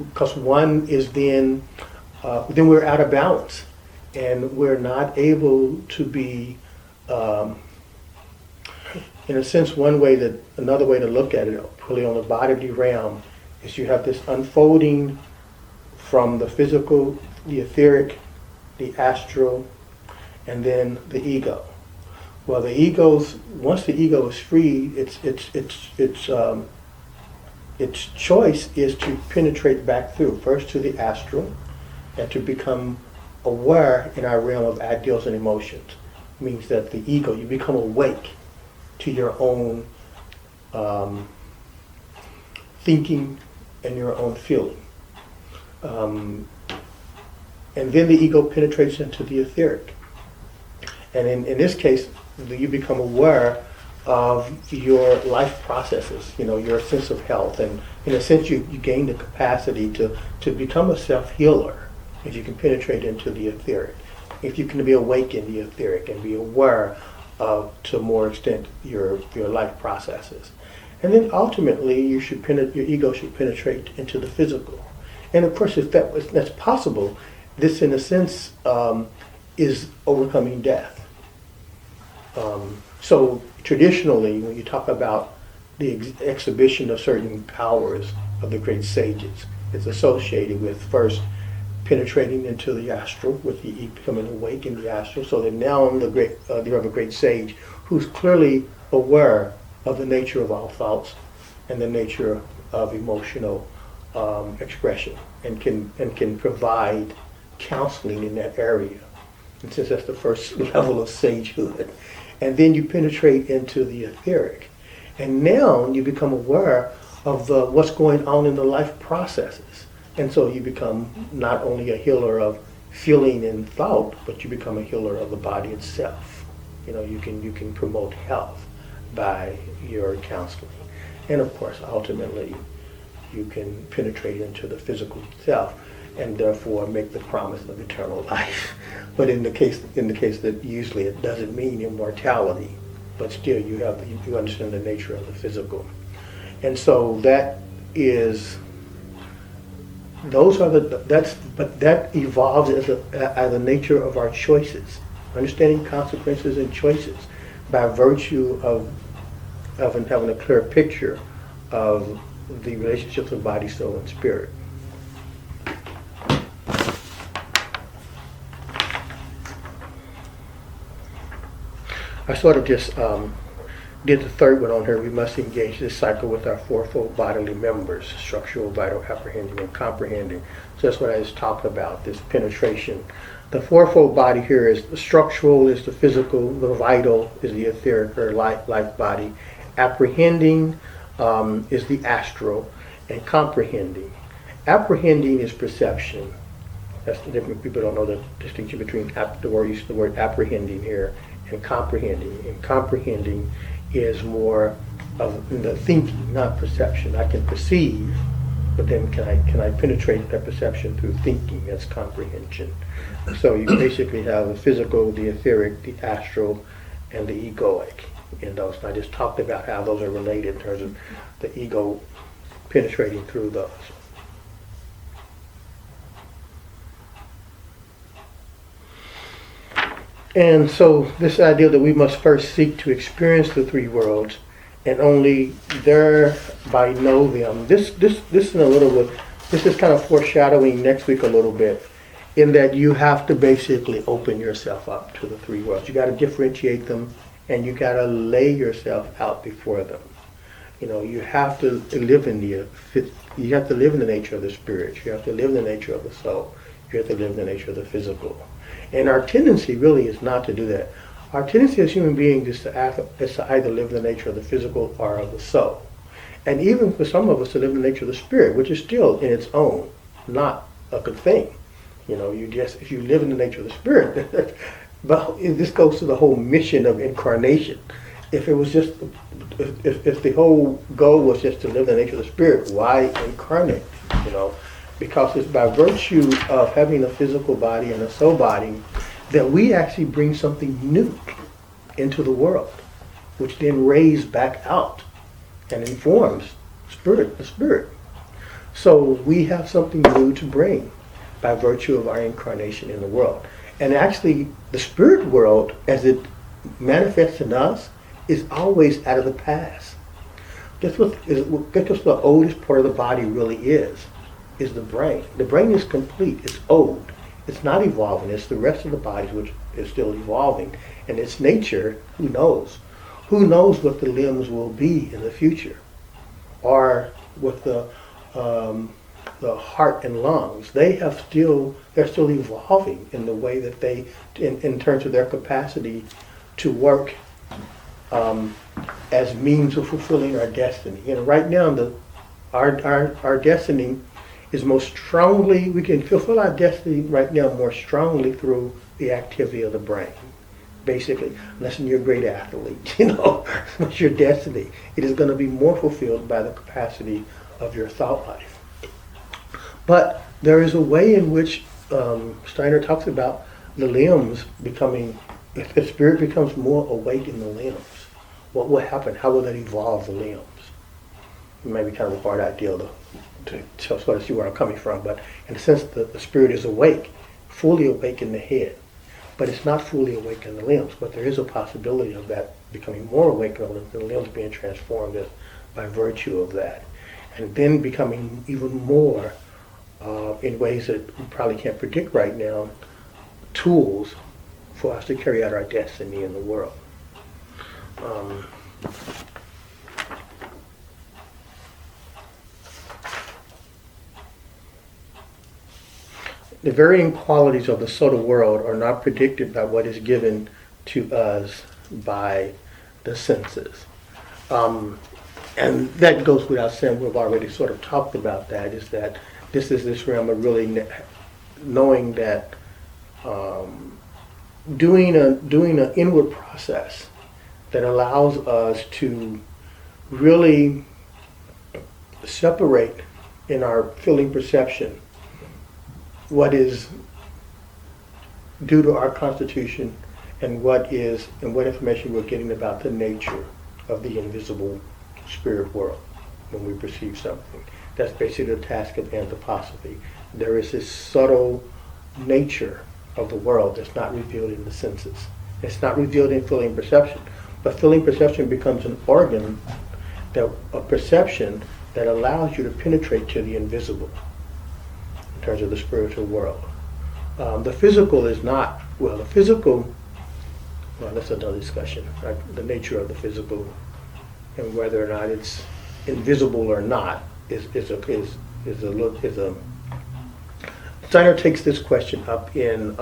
because one is then we're out of balance, and we're not able to be, in a sense, another way to look at it, really on the bodily realm, is you have this unfolding from the physical, the etheric, the astral, and then the ego. Well, once the ego is freed, its choice is to penetrate back through, first to the astral, and to become aware in our realm of ideals and emotions. It means that the ego, you become awake to your own thinking and your own feeling. And then the ego penetrates into the etheric. And in this case, you become aware of your life processes, your sense of health. And in a sense, you gain the capacity to become a self-healer if you can penetrate into the etheric. If you can be awake in the etheric and be aware of, to a more extent, your life processes. And then ultimately, your ego should penetrate into the physical. And of course, if that's possible, this in a sense is overcoming death. So traditionally, when you talk about the exhibition of certain powers of the great sages, it's associated with first penetrating into the astral, with the becoming awake in the astral, so that now you have a great sage who's clearly aware of the nature of all thoughts and the nature of emotional expression, and can provide counseling in that area. And since that's the first level of sagehood, and then you penetrate into the etheric, and now you become aware of what's going on in the life processes. And so you become not only a healer of feeling and thought, but you become a healer of the body itself. You can promote health by your counseling. And of course, ultimately, you can penetrate into the physical self and therefore make the promise of eternal life. But in the case that usually it doesn't mean immortality, but still you understand the nature of the physical. And so that evolves as the nature of our choices, understanding consequences and choices by virtue of having a clear picture of the relationships of body, soul, and spirit. I sort of just did the third one on here. We must engage this cycle with our fourfold bodily members: structural, vital, apprehending, and comprehending. So that's what I was talking about, this penetration. The fourfold body here is the structural, is the physical, the vital is the etheric or life body, apprehending is the astral, and comprehending. Apprehending is perception. That's the different. People don't know the distinction between the word apprehending here and comprehending. And comprehending is more of the thinking, not perception. I can perceive, but then can I penetrate that perception through thinking? That's comprehension. So you basically have the physical, the etheric, the astral, and the egoic in those. And I just talked about how those are related in terms of the ego penetrating through those. And so this idea that we must first seek to experience the three worlds and only thereby know them. This is a little bit, this is kind of foreshadowing next week a little bit, in that you have to basically open yourself up to the three worlds. You got to differentiate them, and you got to lay yourself out before them. You have to live in the nature of the spirit. You have to live in the nature of the soul. You have to live in the nature of the physical. And our tendency really is not to do that. Our tendency as human beings is to either live in the nature of the physical or of the soul. And even for some of us to live in the nature of the spirit, which is still in its own not a good thing. If you live in the nature of the spirit, but this goes to the whole mission of incarnation. If it was just, if the whole goal was just to live in the nature of the spirit, why incarnate? Because it's by virtue of having a physical body and a soul body that we actually bring something new into the world, which then rays back out and informs the spirit. So we have something new to bring by virtue of our incarnation in the world. And actually, the spirit world, as it manifests in us, is always out of the past. Guess what the oldest part of the body really is the brain. The brain is complete. It's old. It's not evolving. It's the rest of the body which is still evolving. And its nature, who knows? Who knows what the limbs will be in the future? Or with the heart and lungs. They're still evolving in the way that they, in terms of their capacity to work as means of fulfilling our destiny. Right now, our destiny is most strongly, we can fulfill our destiny right now more strongly through the activity of the brain. Basically, unless you're a great athlete, what's your destiny? It is going to be more fulfilled by the capacity of your thought life. But there is a way in which Steiner talks about the limbs becoming, if the spirit becomes more awake in the limbs, what will happen? How will that evolve the limbs? It may be kind of a hard idea to sort of see where I'm coming from, but in a sense, the spirit is awake, fully awake in the head, but it's not fully awake in the limbs. But there is a possibility of that becoming more awake in the limbs being transformed by virtue of that, and then becoming even more, in ways that we probably can't predict right now, tools for us to carry out our destiny in the world. The varying qualities of the subtle world are not predicted by what is given to us by the senses. And that goes without saying. We've already sort of talked about that, is that this is this realm of really knowing that doing an inward process that allows us to really separate in our feeling perception what is due to our constitution and what information we're getting about the nature of the invisible spirit world when we perceive something. That's basically the task of anthroposophy. There is this subtle nature of the world that's not revealed in the senses. It's not revealed in feeling perception. But feeling perception becomes an organ, a perception that allows you to penetrate to the invisible in terms of the spiritual world. The physical is not, that's another discussion, right? The nature of the physical and whether or not it's invisible or not is a Steiner takes this question up in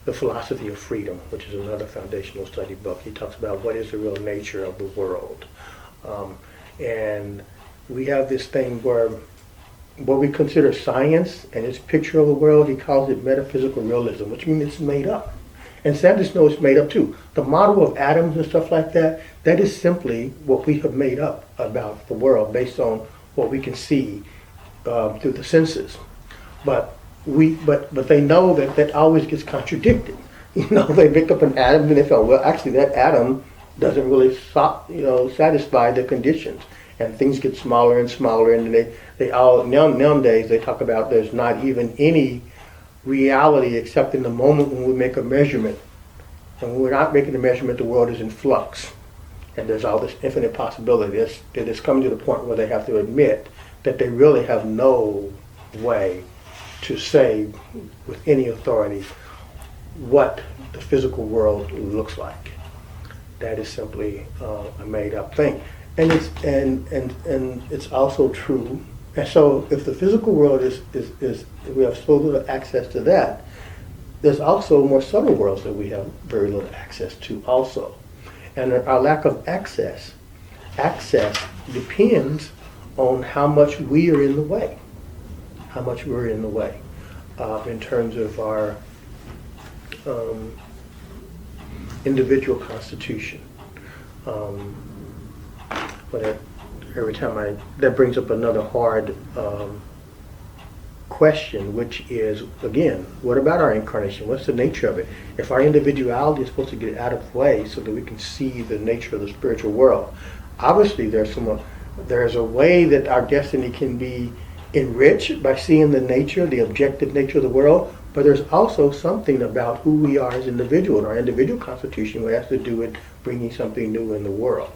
The Philosophy of Freedom, which is another foundational study book. He talks about what is the real nature of the world. And we have this thing where what we consider science and its picture of the world, he calls it metaphysical realism, which means it's made up. And scientists know it's made up too. The model of atoms and stuff like that, that is simply what we have made up about the world based on what we can see through the senses. But they know that always gets contradicted. They pick up an atom and they feel, well, actually that atom doesn't really satisfy the conditions. And things get smaller and smaller, and they all nowadays they talk about there's not even any reality except in the moment when we make a measurement. And when we're not making a measurement, the world is in flux. And there's all this infinite possibility. That it's coming to the point where they have to admit that they really have no way to say with any authority what the physical world looks like. That is simply a made-up thing. And it's also true. And so if the physical world is we have so little access to that, there's also more subtle worlds that we have very little access to also. And our lack of access depends on how much we are in the way. How much we're in the way in terms of our individual constitution. But every time that brings up another hard question, which is, again, what about our incarnation? What's the nature of it? If our individuality is supposed to get out of the way so that we can see the nature of the spiritual world, obviously there's There's a way that our destiny can be enriched by seeing the nature, the objective nature of the world, but there's also something about who we are as individuals, our individual constitution, that has to do with bringing something new in the world.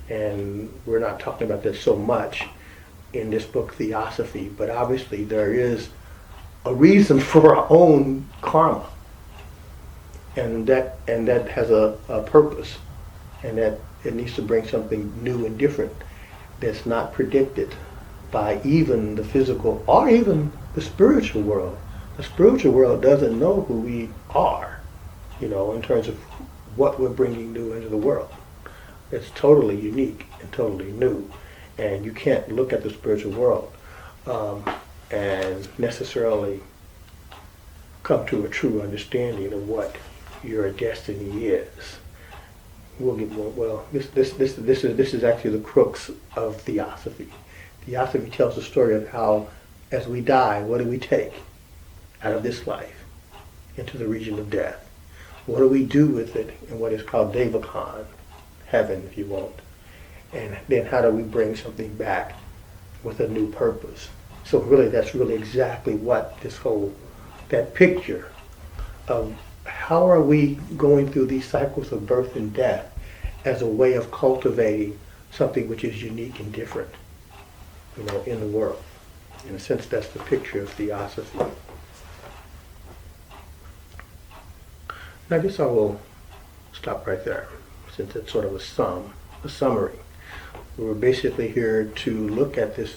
And we're not talking about that so much in this book, Theosophy, but obviously there is a reason for our own karma, and that has a purpose, and that it needs to bring something new and different that's not predicted by even the physical or even the spiritual world. The spiritual world doesn't know who we are, in terms of what we're bringing new into the world. It's totally unique and totally new, and you can't look at the spiritual world and necessarily come to a true understanding of what your destiny is. This is actually the crux of Theosophy. Theosophy tells the story of how, as we die, what do we take out of this life into the region of death? What do we do with it in what is called Devachan, heaven, if you won't? And then how do we bring something back with a new purpose? So really, that's really exactly what that picture of how are we going through these cycles of birth and death as a way of cultivating something which is unique and different, in the world. In a sense, that's the picture of Theosophy. And I guess I will stop right there, since it's sort of a summary. We're basically here to look at this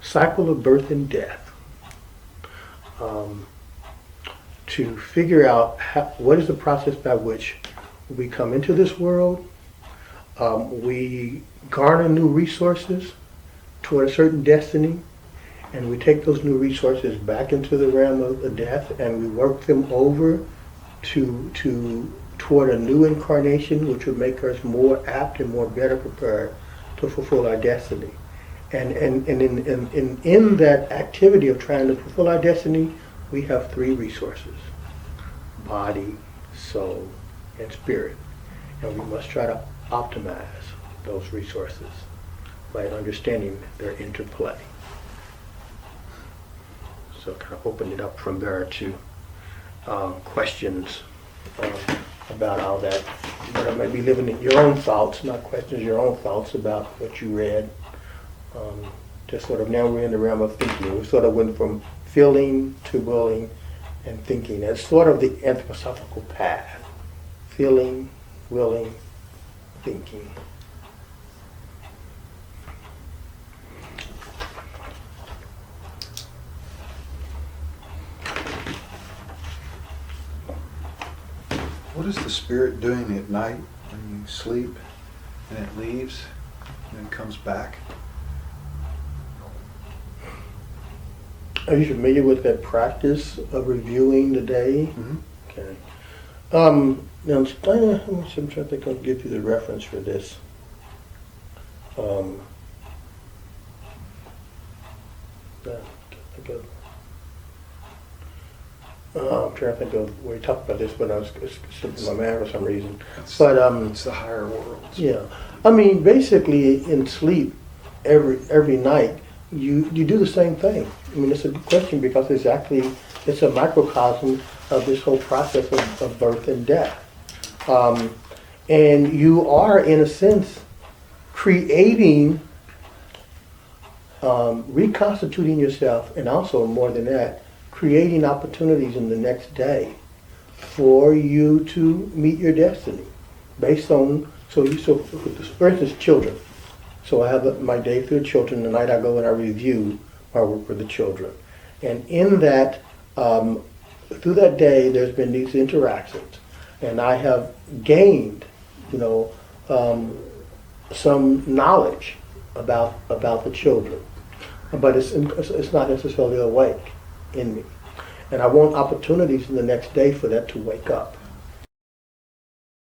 cycle of birth and death, to figure out what is the process by which we come into this world, we garner new resources toward a certain destiny, and we take those new resources back into the realm of death, and we work them over toward a new incarnation, which would make us more apt and more better prepared to fulfill our destiny. And in that activity of trying to fulfill our destiny, we have three resources: body, soul, and spirit. And we must try to optimize those resources by understanding their interplay. So kind of open it up from there to questions about all that. But I might be living in your own thoughts, not questions, your own thoughts about what you read. Just sort of now we're in the realm of thinking. We sort of went from feeling to willing and thinking. That's sort of the anthroposophical path. Feeling, willing, thinking. What is the spirit doing at night when you sleep and it leaves and then comes back? Are you familiar with that practice of reviewing the day? Mm-hmm. Okay. Now, I'm trying to think I'll give you the reference for this. I'm trying to think of where you talked about this, but it's slipping my mind for some reason. It's the higher worlds. Yeah, I mean, basically in sleep, every night you do the same thing. I mean, it's a good question because it's a microcosm of this whole process of birth and death, and you are in a sense creating, reconstituting yourself, and also more than that, creating opportunities in the next day for you to meet your destiny based on, for instance, children. So I have my day through the children. The night I go and I review my work with the children. And in that, through that day, there's been these interactions. And I have gained, some knowledge about the children. But it's not necessarily awake in me. And I want opportunities in the next day for that to wake up.